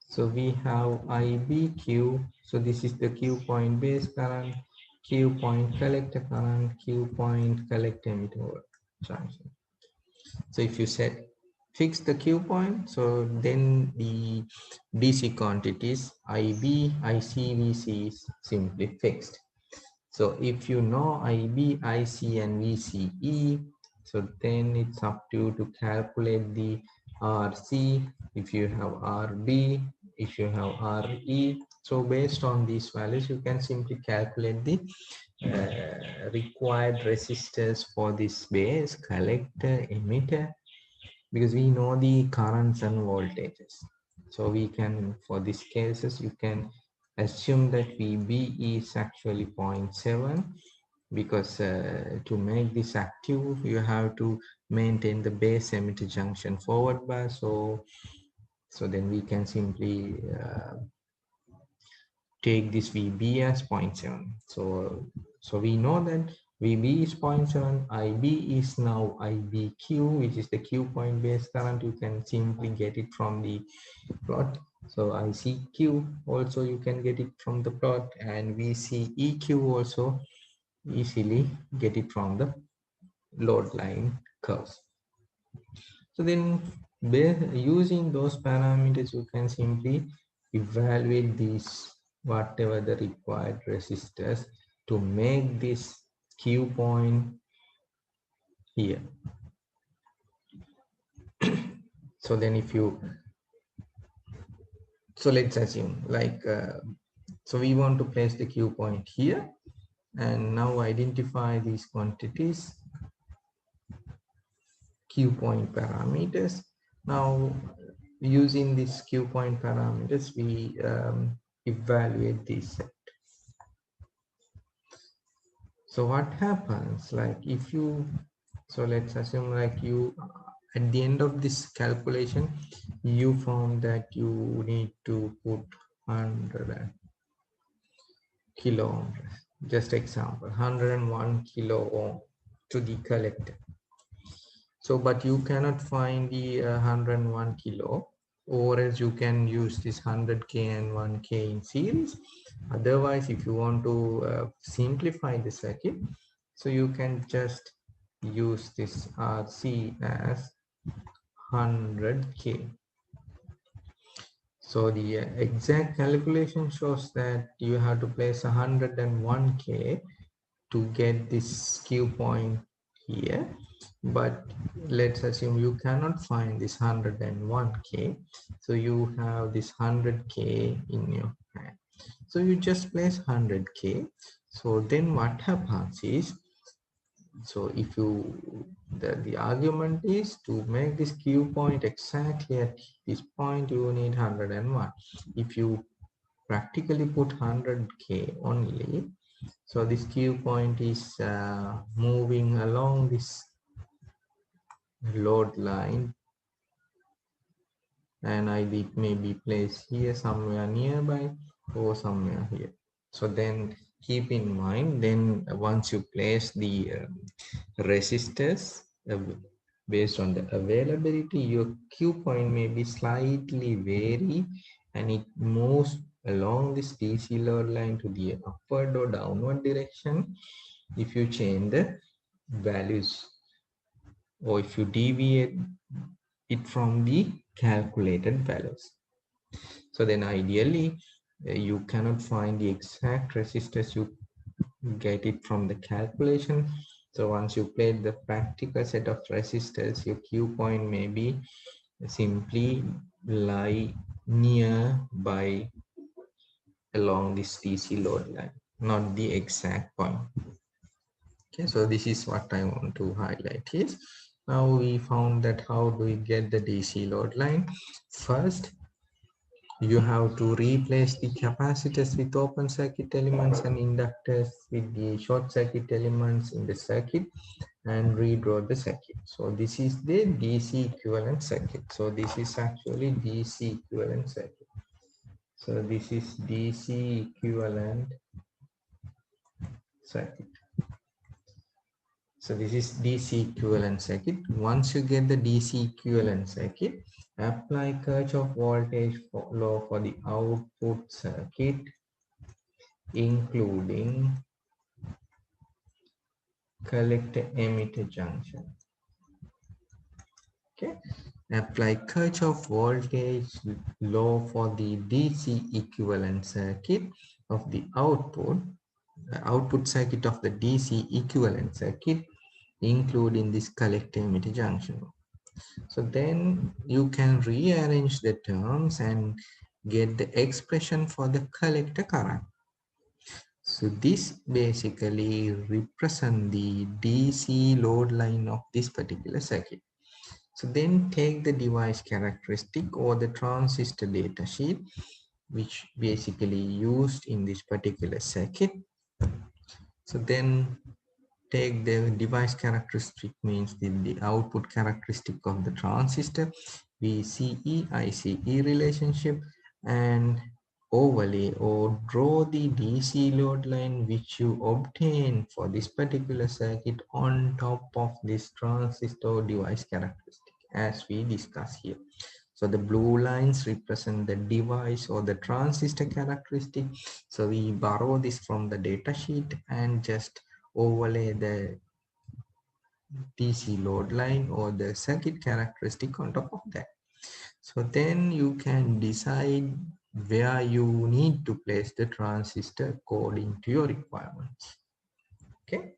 so we have IBQ. So this is the Q point base current, Q point collector current, Q point collector emitter junction. So if you fix the Q point, so then the DC quantities IB, IC, VC is simply fixed. So if you know IB, IC, and VCE, so then it's up to you to calculate the RC, if you have RB, if you have RE. So based on these values, you can simply calculate the required resistors for this base, collector, emitter, because we know the currents and voltages. So we can, for these cases, you can assume that VB is actually 0.7 because to make this active, you have to maintain the base emitter junction forward bias. So then we can simply take this VB as 0.7. So we know that VB is 0.7, IB is now IBQ, which is the Q point base current. You can simply get it from the plot. So ICQ also you can get it from the plot, and VCEQ also easily get it from the load line curves. So then using those parameters, you can simply evaluate these whatever the required resistors to make this Q point here. So then if you, so let's assume like, so we want to place the Q point here and now identify these quantities, Q point parameters. Now using these Q point parameters, we evaluate this. So what happens, like if you, so let's assume like you, at the end of this calculation, you found that you need to put 100 kilo ohm, just example, 101 kilo ohm to the collector. So, but you cannot find the 101 kilo, or else you can use this 100K and 1K in series. Otherwise, if you want to simplify the circuit, so you can just use this RC as 100K. So the exact calculation shows that you have to place 101K to get this Q point here. But let's assume you cannot find this 101K. So you have this 100K in your hand. So you just place 100K. So then what happens is, so if you, the argument is to make this Q point exactly at this point, you need 101. If you practically put 100K only, so this Q point is moving along this load line, and it may be placed here somewhere nearby or somewhere here. So then keep in mind, then once you place the resistors, Based on the availability, your Q point may be slightly vary and it moves along this DC load line to the upward or downward direction if you change the values or if you deviate it from the calculated values. So then ideally, you cannot find the exact resistors, you get it from the calculation. So once you plate the practical set of resistors, your Q point may be simply lie nearby along this DC load line, not the exact point. Okay, so this is what I want to highlight is now we found that how do we get the DC load line. First, you have to replace the capacitors with open circuit elements and inductors with the short circuit elements in the circuit and redraw the circuit. So this is the DC equivalent circuit. So this is actually DC equivalent circuit. So this is DC equivalent circuit. So this is DC equivalent circuit. Once you get the DC equivalent circuit, apply Kirchhoff voltage law for the output circuit, including collector emitter junction. Okay. Apply Kirchhoff voltage law for the DC equivalent circuit of the output circuit of the DC equivalent circuit, including this collector emitter junction. So then you can rearrange the terms and get the expression for the collector current. So this basically represents the DC load line of this particular circuit. So then take the device characteristic or the transistor data sheet, which basically used in this particular circuit. So then take the device characteristic means the output characteristic of the transistor, VCE, ICE relationship, and overlay or draw the DC load line which you obtain for this particular circuit on top of this transistor device characteristic as we discuss here. So the blue lines represent the device or the transistor characteristic. So we borrow this from the data sheet and just overlay the DC load line or the circuit characteristic on top of that. So then you can decide where you need to place the transistor according to your requirements. Okay.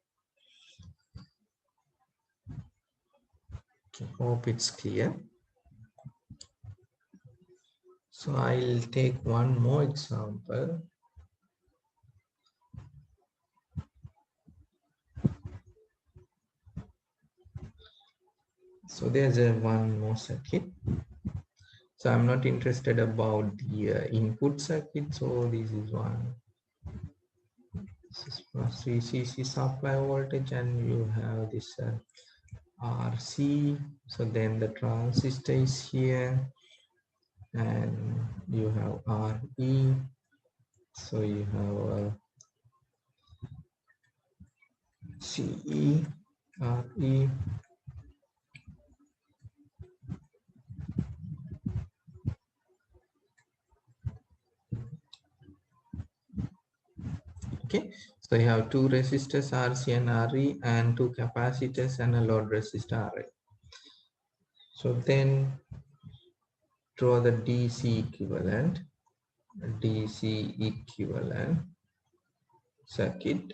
Hope it's clear. So I'll take one more example. So there's one more circuit. So I'm not interested about the input circuit. So this is one. This is plus VCC supply voltage, and you have this RC. So then the transistor is here, and you have RE. So you have CE, RE. Okay, so you have two resistors RC and RE and two capacitors and a load resistor RL. So then draw the DC equivalent circuit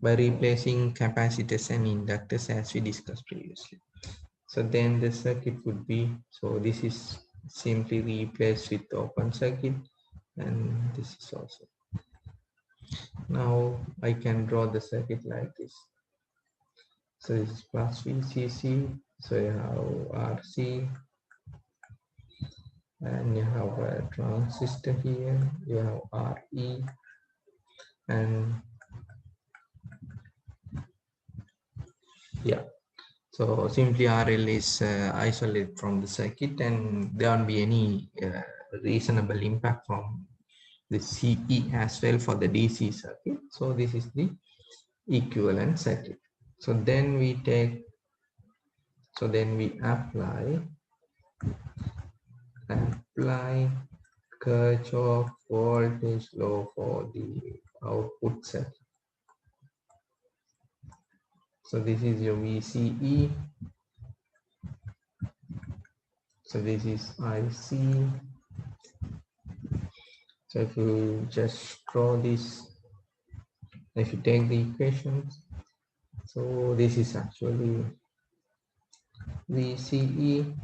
by replacing capacitors and inductors as we discussed previously. So then the circuit would be, so this is simply replaced with open circuit, and this is also. Now I can draw the circuit like this. So this is plus VCC, so you have RC, and you have a transistor here, you have RE, and yeah, so simply RL is isolated from the circuit, and there won't be any reasonable impact from the CE as well for the DC circuit. So this is the equivalent circuit. So then we take So then we apply Kirchhoff voltage law for the output cell. So this is your VCE. So this is IC. So if you just draw this, if you take the equations, so this is actually VCE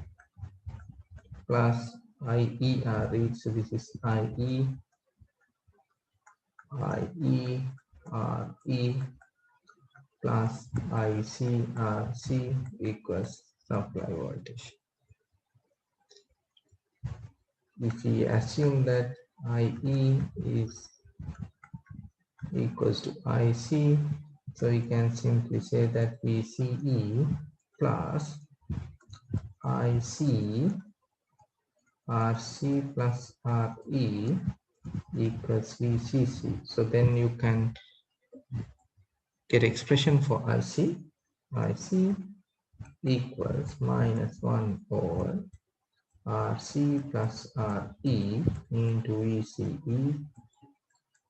plus IERE. So this is IERE plus ICRC equals supply voltage. If we assume that IE is equals to IC, so we can simply say that VCE plus IC RC plus RE equals VCC. So then you can get expression for IC. IC equals -1 over RC plus RE into VCE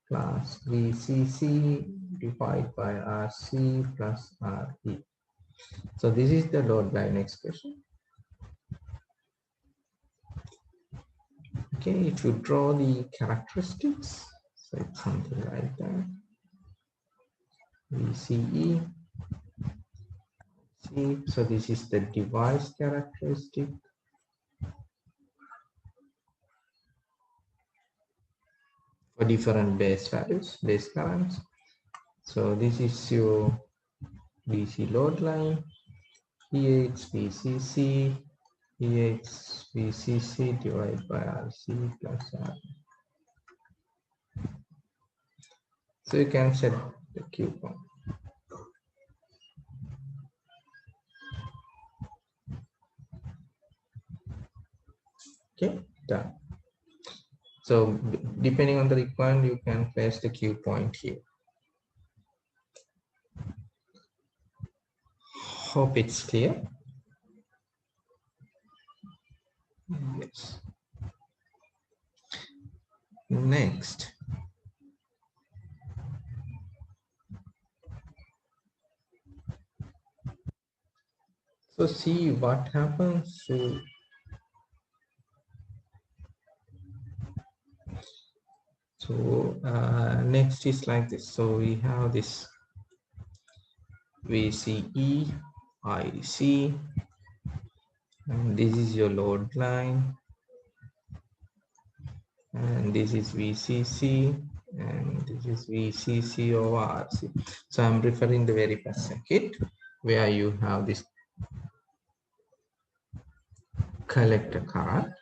plus VCC divided by RC plus RE. So this is the load line expression. Okay, if you draw the characteristics, so it's something like that. VCE. So this is the device characteristic. For different base values, base currents. So this is your DC load line. Here it's VCC. Here it's VCC divided by RC plus R. So you can set the Q point. Okay, done. So depending on the requirement, you can place the Q point here. Hope it's clear. Yes. Next. So see what happens. So next is like this. So we have this VCE, IC, and this is your load line, and this is VCC, and this is VCC over RC. So I'm referring the very first circuit where you have this collector current,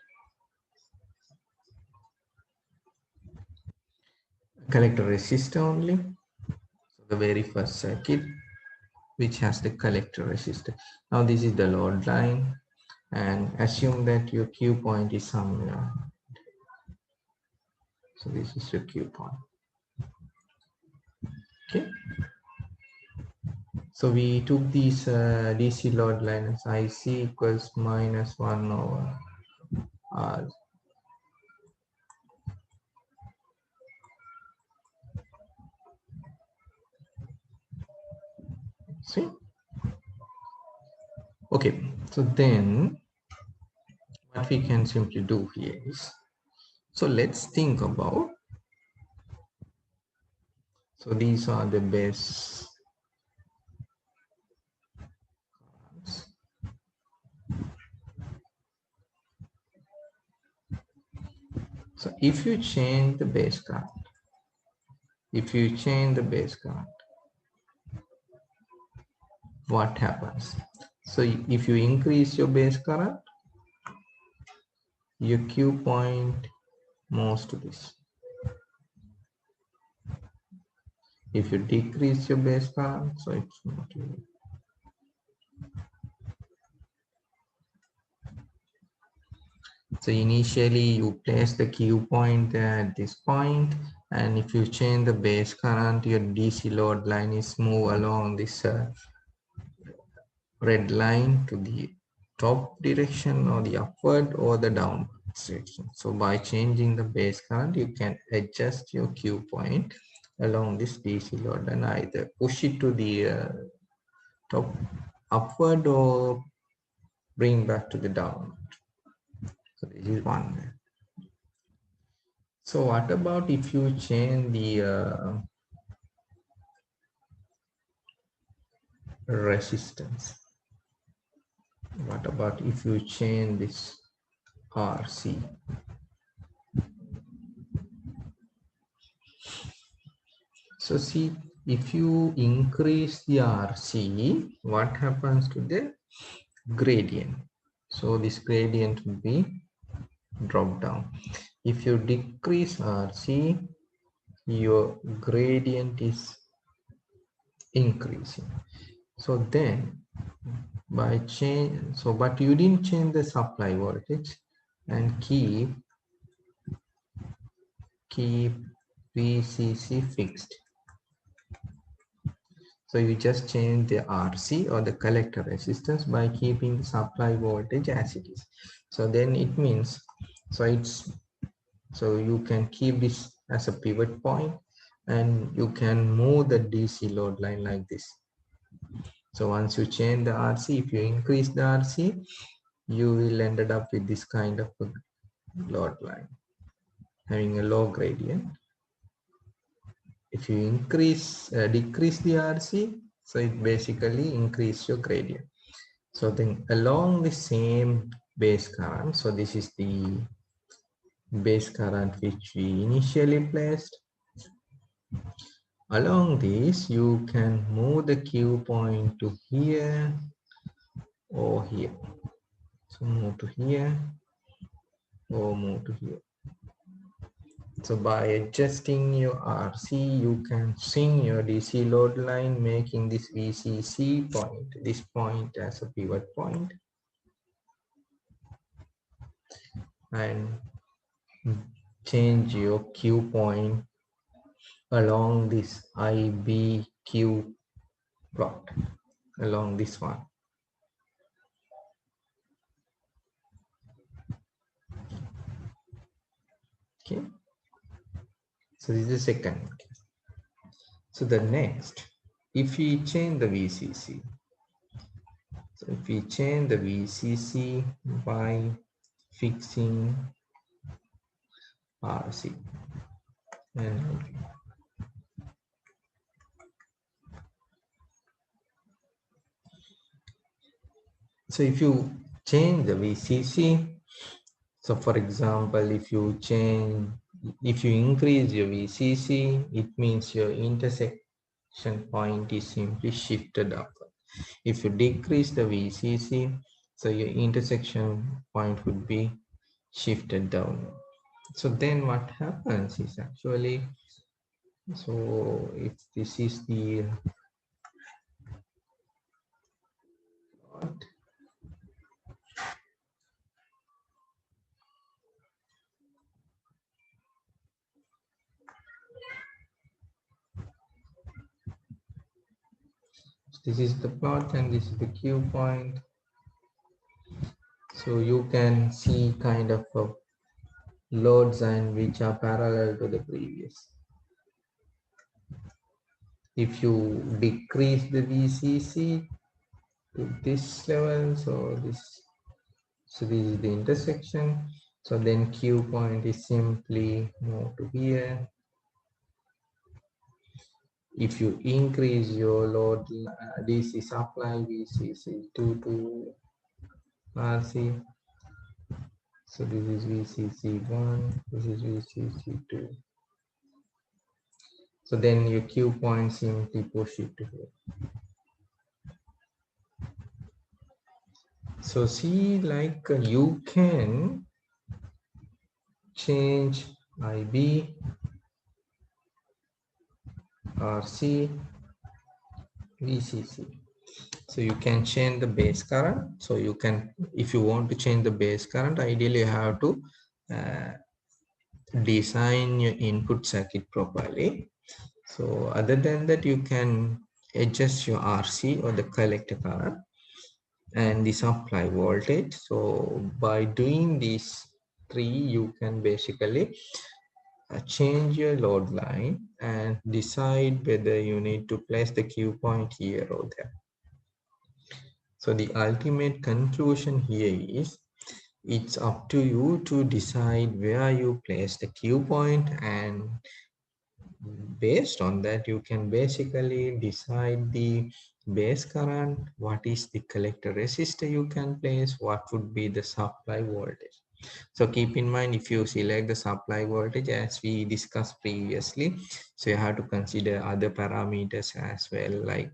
collector resistor only. So the very first circuit which has the collector resistor. Now this is the load line, and assume that your Q point is somewhere. So this is your Q point. Okay. So we took these DC load line as IC equals -1 over R. See? Okay, so then what we can simply do here is, so let's think about, so these are the base. So if you change the base current, what happens? So if you increase your base current, your Q point moves to this. If you decrease your base current, so it's not really. So initially you place the Q point at this point, and if you change the base current, your DC load line is move along this red line to the top direction or the upward or the downward direction. So by changing the base current, you can adjust your Q point along this DC load and either push it to the top upward or bring back to the downward. So this is one way. So what about if you change the resistance? What about if you change this RC? So see, if you increase the RC, what happens to the gradient? So this gradient will be drop down. If you decrease RC, your gradient is increasing. So then by change, so but you didn't change the supply voltage and keep VCC fixed. So you just change the RC or the collector resistance by keeping the supply voltage as it is. So then it means, so you can keep this as a pivot point and you can move the DC load line like this. So once you change the RC, if you increase the RC, you will end up with this kind of a load line having a low gradient. If you decrease the RC, so it basically increase your gradient. So then along the same base current, so this is the base current which we initially placed. Along this, you can move the Q point to here or here. So move to here or move to here. So by adjusting your RC, you can swing your DC load line, making this VCC point, this point as a pivot point, and change your Q point along this IBQ plot, along this one. Okay. So this is the second. So the next, if we change the VCC, so if we change the VCC by fixing RC, and so if you change the VCC, so for example, if you increase your VCC, it means your intersection point is simply shifted upward. If you decrease the VCC, so your intersection point would be shifted down. So then what happens is actually, so if this is the this is the plot and this is the Q point. So you can see kind of a loads and which are parallel to the previous. If you decrease the VCC to this level, so this is the intersection. So then Q point is simply move to here. If you increase your load DC supply VCC to RC, so this is VCC1, this is VCC2. So then your Q point simply push it to here. So see, like you can change IB, RC, VCC. So you can change the base current. So you can, if you want to change the base current, ideally you have to design your input circuit properly. So other than that, you can adjust your RC or the collector current. and the supply voltage. So by doing these three, you can basically change your load line and decide whether you need to place the Q point here or there. So the ultimate conclusion here is it's up to you to decide where you place the Q point, and based on that you can basically decide the base current, what is the collector resistor you can place, what would be the supply voltage. So keep in mind, if you select the supply voltage as we discussed previously, so you have to consider other parameters as well, like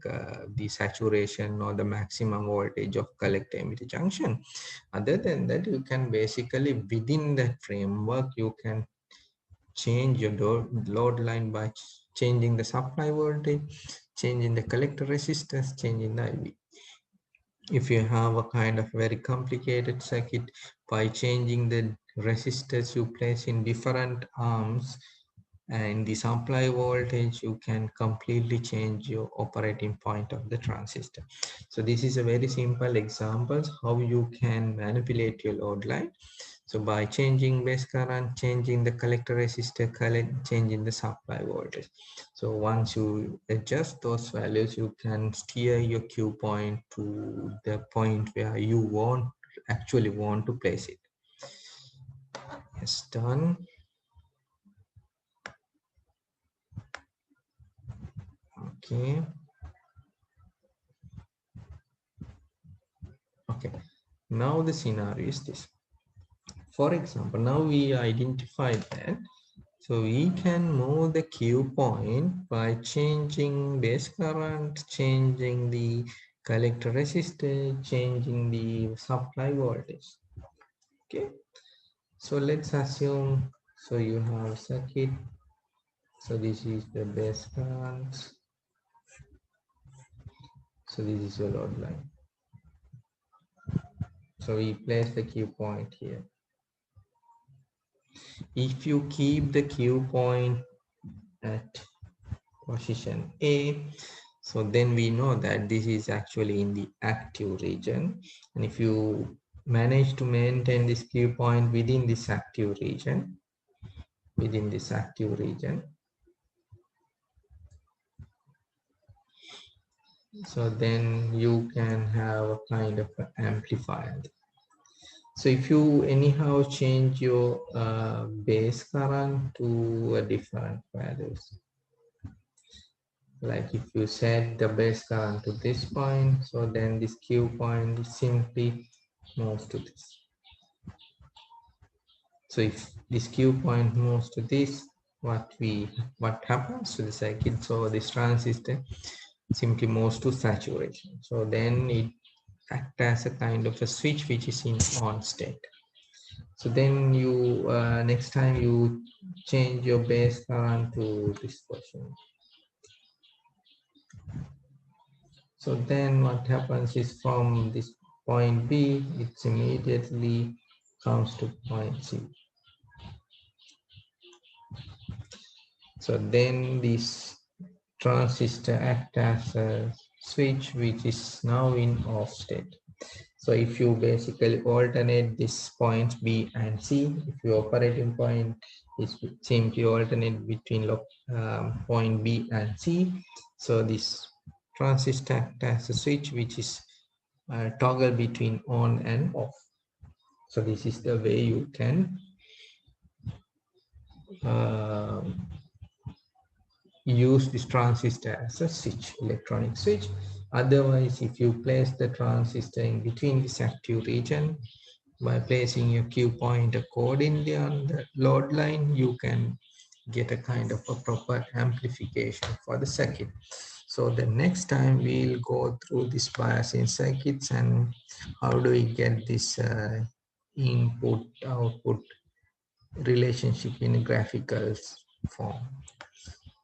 the saturation or the maximum voltage of collector emitter junction. Other than that, you can basically within that framework you can change your load line by changing the supply voltage, changing the collector resistance, changing the IV. If you have a kind of very complicated circuit, by changing the resistors you place in different arms and the supply voltage, you can completely change your operating point of the transistor. So this is a very simple example how you can manipulate your load line. So by changing base current, changing the collector resistor current, changing the supply voltage. So once you adjust those values, you can steer your Q point to the point where you actually want to place it. Yes, done. Okay. Okay. Now the scenario is this. For example, now we identified that. So we can move the Q point by changing base current, changing the collector resistor, changing the supply voltage. Okay. So let's assume, so you have circuit. So this is the base current. So this is your load line. So we place the Q point here. If you keep the Q point at position A, so then we know that this is actually in the active region. And if you manage to maintain this Q point within this active region, so then you can have a kind of an amplifier. So if you anyhow change your base current to a different values, like if you set the base current to this point, so then this Q point simply moves to this. So if this Q point moves to this, what happens to the circuit? So this transistor simply moves to saturation. So then it acts as a kind of a switch which is in on state. So then you next time you change your base current to this portion. So then what happens is from this point B, it immediately comes to point C. So then this transistor acts as a switch which is now in off state. So if you basically alternate this points B and C, if your operating point is simply alternate between point B and C, so this transistor acts as a switch which is toggle between on and off. So this is the way you can use this transistor as a switch, electronic switch. Otherwise, if you place the transistor in between this active region, by placing your Q point accordingly on the load line, you can get a kind of a proper amplification for the circuit. So the next time we'll go through this biasing circuits and how do we get this input output relationship in a graphical form.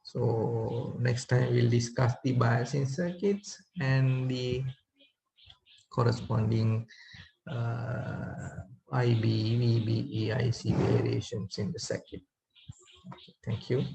So next time we'll discuss the biasing circuits and the corresponding IB, VB, EIC variations in the circuit. Thank you.